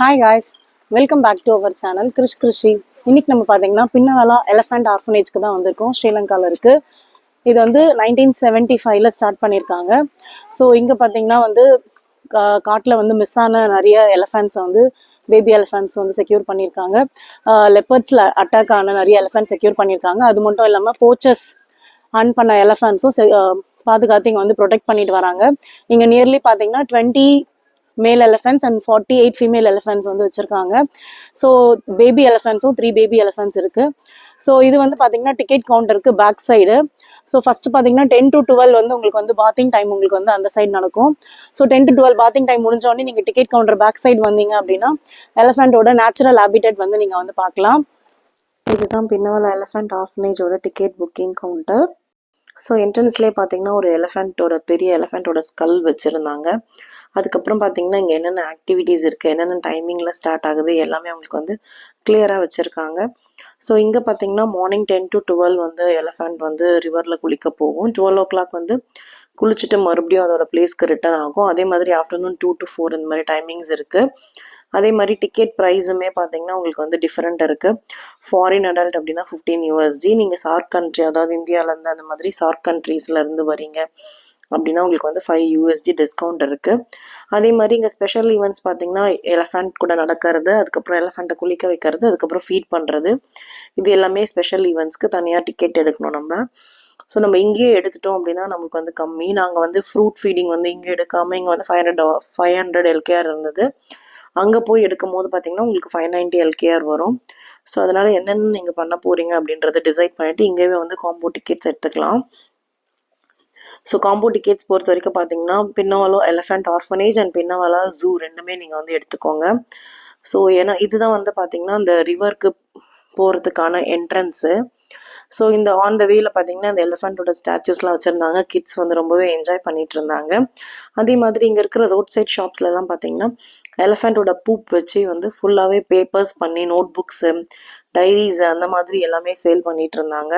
Hi guys, welcome back to our channel Krishi. இன்னைக்கு நம்ம பார்த்தீங்கன்னா பின்னவலா எலஃபண்ட் ஆர்ஃபனேஜ்க்கு தான் வந்திருக்கோம். ஸ்ரீலங்காவில் இருக்குது. இது வந்து 1975ல் ஸ்டார்ட் பண்ணியிருக்காங்க. ஸோ இங்கே பார்த்தீங்கன்னா வந்து காட்டில் வந்து மிஸ் ஆன நிறைய எலஃபண்ட்ஸை வந்து பேபி எலஃபண்ட்ஸ் வந்து செக்யூர் பண்ணியிருக்காங்க. லெப்பர்ட்ஸில் அட்டாக் ஆன நிறைய எலஃபண்ட் செக்யூர் பண்ணியிருக்காங்க. அது மட்டும் இல்லாமல் போச்சர்ஸ் ஹண்ட் பண்ண எலஃபண்ட்ஸும் பாதுகாத்து இங்கே வந்து ப்ரொடெக்ட் பண்ணிட்டு வராங்க. இங்கே நியர்லி பார்த்தீங்கன்னா 20 மேல் எலிஃபென்ட்ஸ் அண்ட் 48 ஃபீமேல் எலிஃபென்ட்ஸ் வந்து வச்சுருக்காங்க. ஸோ பேபி எலிஃபென்ட்ஸும் 3 பேபி எலிஃபென்ட்ஸ் இருக்குது. ஸோ இது வந்து பார்த்தீங்கன்னா டிக்கெட் கவுண்டருக்கு பேக் சைடு. ஸோ ஃபஸ்ட்டு பார்த்தீங்கன்னா 10 to 12 வந்து உங்களுக்கு வந்து பாத்திங் டைம் உங்களுக்கு வந்து அந்த சைடு நடக்கும். ஸோ 10 to 12 பாத்திங் டைம் முடிஞ்சோடனே நீங்கள் டிக்கெட் கவுண்டர் பேக் சைடு வந்தீங்க அப்படின்னா எலிஃபென்ட்டோட நேச்சுரல் ஹேபிட்டட் வந்து நீங்கள் வந்து பார்க்கலாம். இதுதான் பின்னவலா எலிஃபென்ட் ஆர்ஃபனேஜோட டிக்கெட் புக்கிங் கவுண்டர். ஸோ என்ட்ரன்ஸ்லேயே பார்த்தீங்கன்னா ஒரு எலிஃபென்ட்டோட பெரிய எலிஃபென்ட்டோட ஸ்கல் வச்சுருந்தாங்க. அதுக்கப்புறம் பார்த்தீங்கன்னா இங்கே என்னென்ன ஆக்டிவிட்டீஸ் இருக்குது, என்னென்ன டைமிங்கில் ஸ்டார்ட் ஆகுது எல்லாமே அவங்களுக்கு வந்து கிளியராக வச்சுருக்காங்க. ஸோ இங்கே பார்த்தீங்கன்னா மார்னிங் 10 to 12 வந்து எலிஃபென்ட் வந்து ரிவரில் குளிக்க போகும். 12 o'clock வந்து குளிச்சுட்டு மறுபடியும் அதோட பிளேஸ்க்கு ரிட்டர்ன் ஆகும். அதே மாதிரி ஆஃப்டர்நூன் 2 to 4 இந்த மாதிரி டைமிங்ஸ் இருக்குது. அதே மாதிரி டிக்கெட் ப்ரைஸுமே பார்த்தீங்கன்னா உங்களுக்கு வந்து டிஃப்ரெண்ட் இருக்குது. ஃபாரின் அடல்ட் அப்படின்னா 15 USD. நீங்கள் சார்க் கண்ட்ரி, அதாவது இந்தியாவிலேருந்து அந்த மாதிரி சார்க் கண்ட்ரீஸ்லேருந்து வரீங்க அப்படின்னா உங்களுக்கு வந்து 5 USD டிஸ்கவுண்ட் இருக்குது. அதே மாதிரி இங்கே ஸ்பெஷல் ஈவெண்ட்ஸ் பார்த்தீங்கன்னா எலிஃபென்ட் கூட நடக்கிறது, அதுக்கப்புறம் எலிஃபெண்ட்டை குளிக்க வைக்கிறது, அதுக்கப்புறம் ஃபீட் பண்ணுறது, இது எல்லாமே ஸ்பெஷல் ஈவெண்ட்ஸ்க்கு தனியாக டிக்கெட் எடுக்கணும் நம்ம. ஸோ நம்ம இங்கேயே எடுத்துட்டோம் அப்படின்னா நமக்கு வந்து கம்மி. நாங்கள் வந்து ஃப்ரூட் ஃபீடிங் வந்து இங்கே எடுக்காமல் இங்கே வந்து 500 LKR இருந்தது. அங்கே போய் எடுக்கும் போது பார்த்தீங்கன்னா உங்களுக்கு 590 LKR வரும். ஸோ அதனால் என்னென்ன நீங்கள் பண்ண போகிறீங்க அப்படின்றத டிசைட் பண்ணிவிட்டு இங்கேயே வந்து காம்போ டிக்கெட்ஸ் எடுத்துக்கலாம். ஸோ காம்போ டிக்கெட்ஸ் பொறுத்த வரைக்கும் பார்த்தீங்கன்னா பின்னவலா எலிஃபென்ட் ஆர்ஃபனேஜ் அண்ட் பின்னவலா ஜூ ரெண்டுமே நீங்கள் வந்து எடுத்துக்கோங்க. ஸோ ஏன்னா இதுதான் வந்து பார்த்தீங்கன்னா இந்த ரிவருக்கு போகிறதுக்கான என்ட்ரன்ஸு. ஸோ இந்த ஆன் த வேல பார்த்தீங்கன்னா இந்த எலிஃபென்ட்டோட ஸ்டாச்சூஸ்லாம் வச்சுருந்தாங்க. கிட்ஸ் வந்து ரொம்பவே என்ஜாய் பண்ணிட்டு இருந்தாங்க. அதே மாதிரி இங்கே இருக்கிற ரோட் சைட் ஷாப்ஸ்லலாம் பார்த்தீங்கன்னா எலிஃபென்ட்டோட பூப் வச்சு வந்து ஃபுல்லாகவே பேப்பர்ஸ் பண்ணி நோட் புக்ஸு, டைரிஸ் அந்த மாதிரி எல்லாமே சேல் பண்ணிட்டு இருந்தாங்க.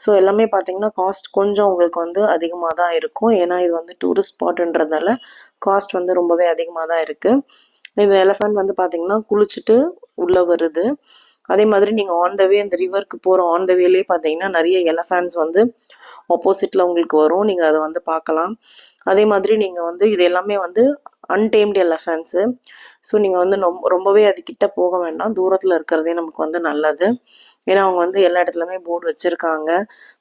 ஸோ எல்லாமே பார்த்தீங்கன்னா காஸ்ட் கொஞ்சம் உங்களுக்கு வந்து அதிகமாக தான் இருக்கும். ஏன்னா இது வந்து டூரிஸ்ட் ஸ்பாட்டுன்றதால காஸ்ட் வந்து ரொம்பவே அதிகமாக தான் இருக்குது. இந்த எலிஃபென்ட் வந்து பார்த்தீங்கன்னா குளிச்சுட்டு உள்ளே வருது. அதே மாதிரி நீங்கள் ஆன் த வே இந்த ரிவருக்கு போகிற ஆன் த வேலேயே பார்த்தீங்கன்னா நிறைய எலிஃபென்ட்ஸ் வந்து ஆப்போசிட்டில் உங்களுக்கு வரும். நீங்கள் அதை வந்து பார்க்கலாம். அதே மாதிரி நீங்கள் வந்து இது எல்லாமே வந்து அன்டேம்டு எலிஃபென்ட்ஸு. ஸோ நீங்கள் வந்து ரொம்பவே அது கிட்ட போக வேண்டாம், தூரத்தில் இருக்கிறதே நமக்கு வந்து நல்லது. ஏன்னா அவங்க வந்து எல்லா இடத்துலையுமே போர்டு வச்சுருக்காங்க,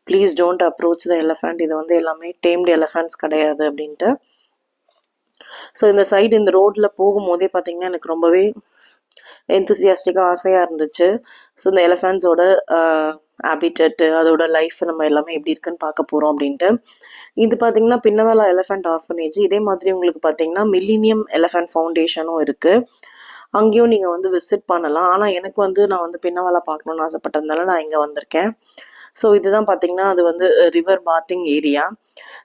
please don't approach the elephant, இது வந்து எல்லாமே டேம்டு எலிஃபென்ட்ஸ் கிடையாது அப்படின்ட்டு. ஸோ இந்த சைடு இந்த ரோட்டில் போகும்போதே பார்த்தீங்கன்னா எனக்கு ரொம்பவே எந்தூசியாஸ்டிக்காக ஆசையாக இருந்துச்சு. ஸோ இந்த எலிஃபென்ட்ஸோட ஹேபிட்டட்டு, அதோட லைஃப் நம்ம எல்லாமே எப்படி இருக்குன்னு பார்க்க போகிறோம் அப்படின்ட்டு. இது பார்த்தீங்கன்னா பின்னவலா எலிஃபென்ட் ஆர்ஃபனேஜ். இதே மாதிரி உங்களுக்கு பார்த்தீங்கன்னா மில்லினியம் எலிஃபென்ட் ஃபவுண்டேஷனும் இருக்குது. அங்கேயும் நீங்கள் வந்து விசிட் பண்ணலாம். ஆனால் எனக்கு வந்து நான் வந்து பின்னவலா பார்க்கணுன்னு ஆசைப்பட்டதுனால நான் இங்கே வந்திருக்கேன். ஸோ இதுதான் பார்த்தீங்கன்னா அது வந்து ரிவர் பாத்திங் ஏரியா.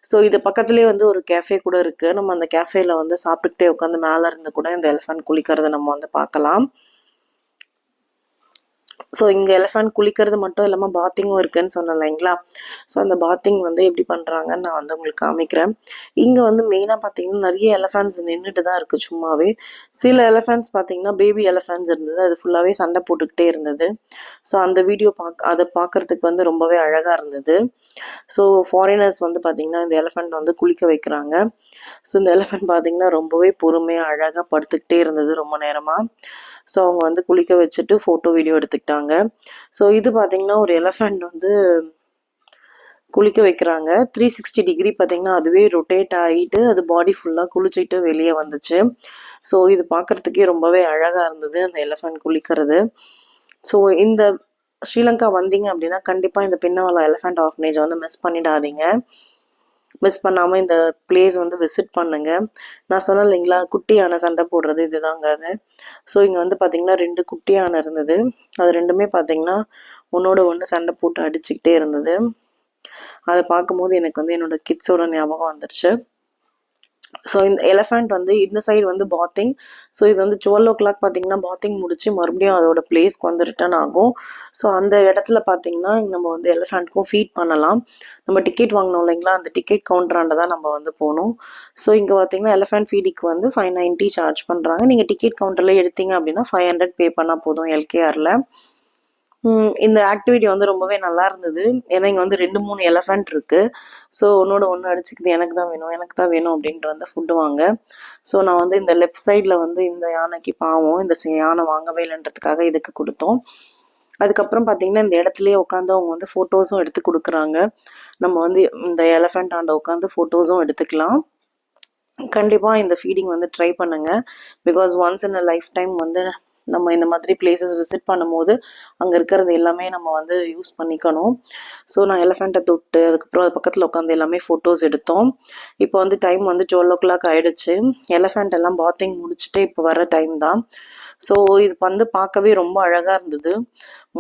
ஸோ இது பக்கத்துலேயே வந்து ஒரு கேஃபே கூட இருக்குது. நம்ம அந்த கேஃபேல வந்து சாப்பிட்டுக்கிட்டே உட்காந்து மேலே இருந்து கூட இந்த எலிஃபென்ட் குளிக்கிறத நம்ம வந்து பார்க்கலாம். ஸோ இங்கே எலிஃபென்ட் குளிக்கிறது மட்டும் இல்லாமல் பாத்திங்கும் இருக்குன்னு சொன்னேன் இல்லைங்களா. ஸோ அந்த பாத்திங் வந்து எப்படி பண்ணுறாங்கன்னு நான் வந்து உங்களுக்கு காமிக்கிறேன். இங்கே வந்து மெயினாக பார்த்தீங்கன்னா நிறைய எலிஃபென்ட்ஸ் நின்றுட்டு தான் இருக்குது சும்மாவே. சில எலிஃபென்ட்ஸ் பார்த்தீங்கன்னா பேபி எலிஃபென்ட்ஸ் இருந்தது, அது ஃபுல்லாகவே சண்டை போட்டுக்கிட்டே இருந்தது. ஸோ அந்த வீடியோ அதை பார்க்குறதுக்கு வந்து ரொம்பவே அழகாக இருந்தது. ஸோ ஃபாரினர்ஸ் வந்து பார்த்தீங்கன்னா இந்த எலிஃபென்ட் வந்து குளிக்க வைக்கிறாங்க. ஸோ இந்த எலிஃபென்ட் பார்த்தீங்கன்னா ரொம்பவே பொறுமையாக அழகாக படுத்துக்கிட்டே இருந்தது ரொம்ப நேரமாக. ஸோ அவங்க வந்து குளிக்க வச்சுட்டு ஃபோட்டோ வீடியோ எடுத்துக்கிட்டாங்க. ஸோ இது பார்த்தீங்கன்னா ஒரு எலிஃபென்ட் வந்து குளிக்க வைக்கிறாங்க. 360 டிகிரி பார்த்தீங்கன்னா அதுவே ரொட்டேட் ஆகிட்டு அது பாடி ஃபுல்லாக குளிச்சுட்டு வெளியே வந்துச்சு. ஸோ இது பார்க்குறதுக்கே ரொம்பவே அழகாக இருந்தது அந்த எலிஃபென்ட் குளிக்கிறது. ஸோ இந்த ஸ்ரீலங்கா வந்தீங்க அப்படின்னா கண்டிப்பாக இந்த பின்னவலா எலிஃபென்ட் ஆர்ஃபனேஜை வந்து மிஸ் பண்ணிடாதீங்க. மிஸ் பண்ணாமல் இந்த பிளேஸ் வந்து விசிட் பண்ணுங்க. நான் சொன்னேன் இல்லைங்களா குட்டி யானை சண்டை போடுறது இதுதாங்க அது. ஸோ இங்கே வந்து பார்த்தீங்கன்னா 2 குட்டி யானை இருந்தது. அது ரெண்டுமே பார்த்தீங்கன்னா ஒன்னோட ஒன்று சண்டை போட்டு அடிச்சுக்கிட்டே இருந்தது. அதை பார்க்கும்போது எனக்கு வந்து என்னோட கிட்ஸோட ஞாபகம் வந்துருச்சு. ஸோ இந்த எலஃபண்ட் வந்து இந்த சைடு வந்து பாத்திங். ஸோ இது வந்து 12 o'clock பார்த்தீங்கன்னா பாத்திங் முடிச்சு மறுபடியும் அதோட பிளேஸ்க்கு வந்து ரிட்டர்ன் ஆகும். ஸோ அந்த இடத்துல பார்த்தீங்கன்னா நம்ம வந்து எலஃபண்ட்க்கும் ஃபீட் பண்ணலாம். நம்ம டிக்கெட் வாங்கினோம் இல்லைங்களா, அந்த டிக்கெட் கவுண்டராண்ட தான் நம்ம வந்து போகணும். ஸோ இங்கே பார்த்தீங்கன்னா எலஃபண்ட் ஃபீடிங்க்கு வந்து 590 சார்ஜ் பண்ணுறாங்க. நீங்கள் டிக்கெட் கவுண்டரில் எடுத்தீங்க அப்படின்னா 500 பே பண்ணால் போதும் எல்கேஆரில். இந்த ஆக்டிவிட்டி வந்து ரொம்பவே நல்லா இருந்தது. ஏன்னா இங்கே வந்து 2-3 எலஃபண்ட் இருக்கு. ஸோ ஒன்னோட ஒன்று அடிச்சுக்குது, எனக்கு தான் வேணும் எனக்கு தான் வேணும் அப்படின்ட்டு வந்து ஃபுட்டு வாங்க. ஸோ நான் வந்து இந்த லெஃப்ட் சைடில் வந்து இந்த யானைக்கு பாவம், இந்த யானை வாங்கவே இல்லைன்றதுக்காக இதுக்கு கொடுத்தோம். அதுக்கப்புறம் பார்த்தீங்கன்னா இந்த இடத்துலயே உட்காந்து அவங்க வந்து ஃபோட்டோஸும் எடுத்து கொடுக்குறாங்க. நம்ம வந்து இந்த எலஃபண்ட் ஆண்ட உட்காந்து ஃபோட்டோஸும் எடுத்துக்கலாம். கண்டிப்பாக இந்த ஃபீடிங் வந்து ட்ரை பண்ணுங்க. Because once in a life time வந்து நம்ம இந்த மாதிரி பிளேசஸ் விசிட் பண்ணும்போது அங்கே இருக்கிறது எல்லாமே நம்ம வந்து யூஸ் பண்ணிக்கணும். ஸோ நான் எலஃபண்ட்டை தொட்டு அதுக்கப்புறம் அது பக்கத்தில் உட்காந்து எல்லாமே ஃபோட்டோஸ் எடுத்தோம். இப்போ வந்து டைம் வந்து 12 o'clock ஆயிடுச்சு. எலஃபண்ட் எல்லாம் பாத்திங் முடிச்சுட்டு இப்போ வர டைம் தான். ஸோ இது வந்து பார்க்கவே ரொம்ப அழகாக இருந்தது.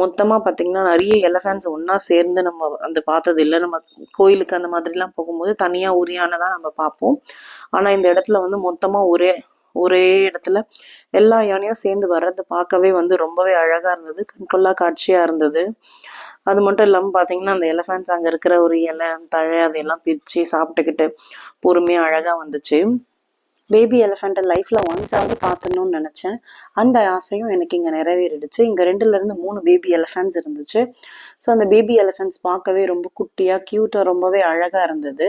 மொத்தமாக பார்த்தீங்கன்னா நிறைய எலஃபண்ட்ஸ் ஒன்றா சேர்ந்து நம்ம அந்த பார்த்தது இல்லை. நம்ம கோயிலுக்கு அந்த மாதிரிலாம் போகும்போது தனியாக உரியான தான் நம்ம பார்ப்போம். ஆனால் இந்த இடத்துல வந்து மொத்தமாக ஒரே இடத்துல எல்லா யானையும் சேர்ந்து வர்றது பார்க்கவே வந்து ரொம்பவே அழகா இருந்தது. கண்கொள்ளா காட்சியா இருந்தது. அது மட்டும் இல்லாமல் பார்த்தீங்கன்னா அந்த எலஃபண்ட்ஸ் அங்கே இருக்கிற ஒரு இலை தழை அதையெல்லாம் பிரித்து சாப்பிட்டுக்கிட்டு பொறுமையாக அழகா வந்துச்சு. பேபி எலிஃபெண்ட்டை லைஃப்பில் ஒன்ஸாவது பார்த்துடணும்னு நினச்சேன். அந்த ஆசையும் எனக்கு இங்கே நிறைவேறிடுச்சு. இங்கே 2லேருந்து 3 பேபி எலிஃபெண்ட்ஸ் இருந்துச்சு. ஸோ அந்த பேபி எலிஃபெண்ட்ஸ் பார்க்கவே ரொம்ப குட்டியாக க்யூட்டாக ரொம்பவே அழகாக இருந்தது.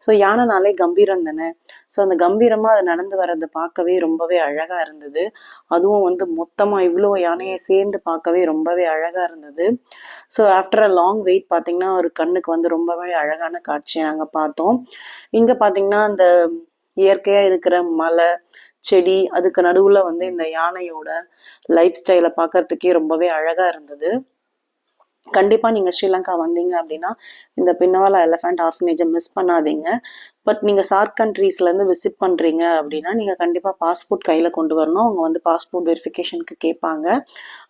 ஸோ யானைனாலே கம்பீரம் தானே. ஸோ அந்த கம்பீரமாக அது நடந்து வர்றதை பார்க்கவே ரொம்பவே அழகாக இருந்தது. அதுவும் வந்து மொத்தமாக இவ்வளோ யானையை சேர்ந்து பார்க்கவே ரொம்பவே அழகாக இருந்தது. So after a long wait பார்த்தீங்கன்னா ஒரு கண்ணுக்கு வந்து ரொம்பவே அழகான காட்சியை நாங்கள் பார்த்தோம். இங்கே பார்த்தீங்கன்னா அந்த இயற்கையா இருக்கிற மலை செடி அதுக்கு நடுவுல வந்து இந்த யானையோட லைஃப் ஸ்டைலை பார்க்கறதுக்கே ரொம்பவே அழகா இருந்தது. கண்டிப்பா நீங்க ஸ்ரீலங்கா வந்தீங்க அப்படின்னா இந்த பின்னவாலா எலிஃபண்ட் ஆர்ஃபனேஜை மிஸ் பண்ணாதீங்க. பட் நீங்க சார்க் கண்ட்ரீஸ்ல இருந்து விசிட் பண்றீங்க அப்படின்னா நீங்க கண்டிப்பா பாஸ்போர்ட் கையில கொண்டு வரணும். அவங்க வந்து பாஸ்போர்ட் வெரிஃபிகேஷனுக்கு கேட்பாங்க.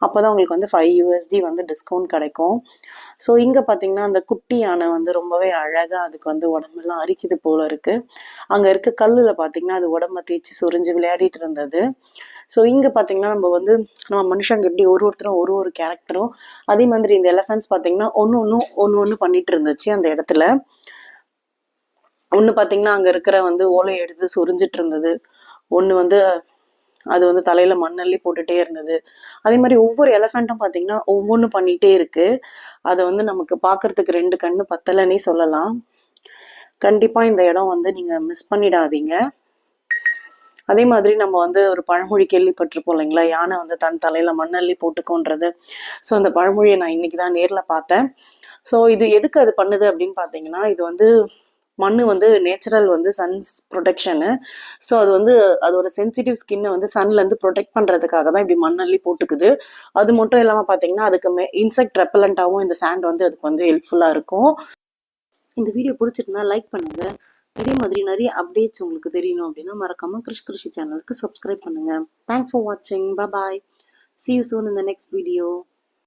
அப்போதான் உங்களுக்கு வந்து $5 வந்து டிஸ்கவுண்ட் கிடைக்கும். ஸோ இங்க பாத்தீங்கன்னா அந்த குட்டி யானை வந்து ரொம்பவே அழகா அதுக்கு வந்து உடம்பெல்லாம் அரிக்குது போல இருக்கு. அங்க இருக்க கல்லுல பாத்தீங்கன்னா அது உடம்ப தேய்ச்சி சொரிஞ்சு விளையாடிட்டு இருந்தது. ஸோ இங்க பாத்தீங்கன்னா நம்ம மனுஷங்க எப்படி ஒருத்தரும் ஒரு கேரக்டரும், அதே மாதிரி இந்த எலிஃபென்ட்ஸ் பாத்தீங்கன்னா ஒன்னு பண்ணிட்டு இருந்துச்சு அந்த இடத்துல. ஒண்ணு பாத்தீங்கன்னா அங்க இருக்கிற வந்து ஓலையை எடுத்து சொரிஞ்சிட்டு இருந்தது. ஒண்ணு வந்து அது வந்து தலையில மண்ணள்ளி போட்டுட்டே இருந்தது. அதே மாதிரி ஒவ்வொரு எலிஃபெண்ட்டும் பாத்தீங்கன்னா ஒவ்வொன்னு பண்ணிட்டே இருக்கு. அதை வந்து நமக்கு பாக்குறதுக்கு 2 கண்ணு பத்தலன்னே சொல்லலாம். கண்டிப்பா இந்த இடம் வந்து நீங்க மிஸ் பண்ணிடாதீங்க. அதே மாதிரி நம்ம வந்து ஒரு பழமொழி கேள்விப்பட்டிருப்போம் இல்லைங்களா, யானை வந்து தன் தலையில மண்ணள்ளி போட்டுக்கோன்றது. ஸோ அந்த பழமொழியை நான் இன்னைக்குதான் நேர்ல பார்த்தேன். ஸோ இது எதுக்கு அது பண்ணுது அப்படின்னு பாத்தீங்கன்னா, இது வந்து மண்ணு வந்து நேச்சுரல் வந்து சன்ஸ் ப்ரொடெக்ஷனு. ஸோ அது வந்து அதோட சென்சிட்டிவ் ஸ்கின்னை வந்து சன்ல இருந்து ப்ரொடெக்ட் பண்றதுக்காக தான் இப்படி மண்ணள்ளி போட்டுக்குது. அது மட்டும் இல்லாம பாத்தீங்கன்னா அதுக்கு இன்செக்ட் ரெப்பலண்டாவும் இந்த சாண்ட் வந்து அதுக்கு வந்து ஹெல்ப்ஃபுல்லா இருக்கும். இந்த வீடியோ பிடிச்சிருந்தா லைக் பண்ணுங்க. இதே மாதிரி நிறைய அப்டேட்ஸ் உங்களுக்கு தெரியணும் அப்படின்னா மறக்காம கிருஷி சேனலுக்கு சப்ஸ்கிரைப் பண்ணுங்க. தேங்க்ஸ் ஃபார் வாட்சிங். பாய். See you soon in the next video.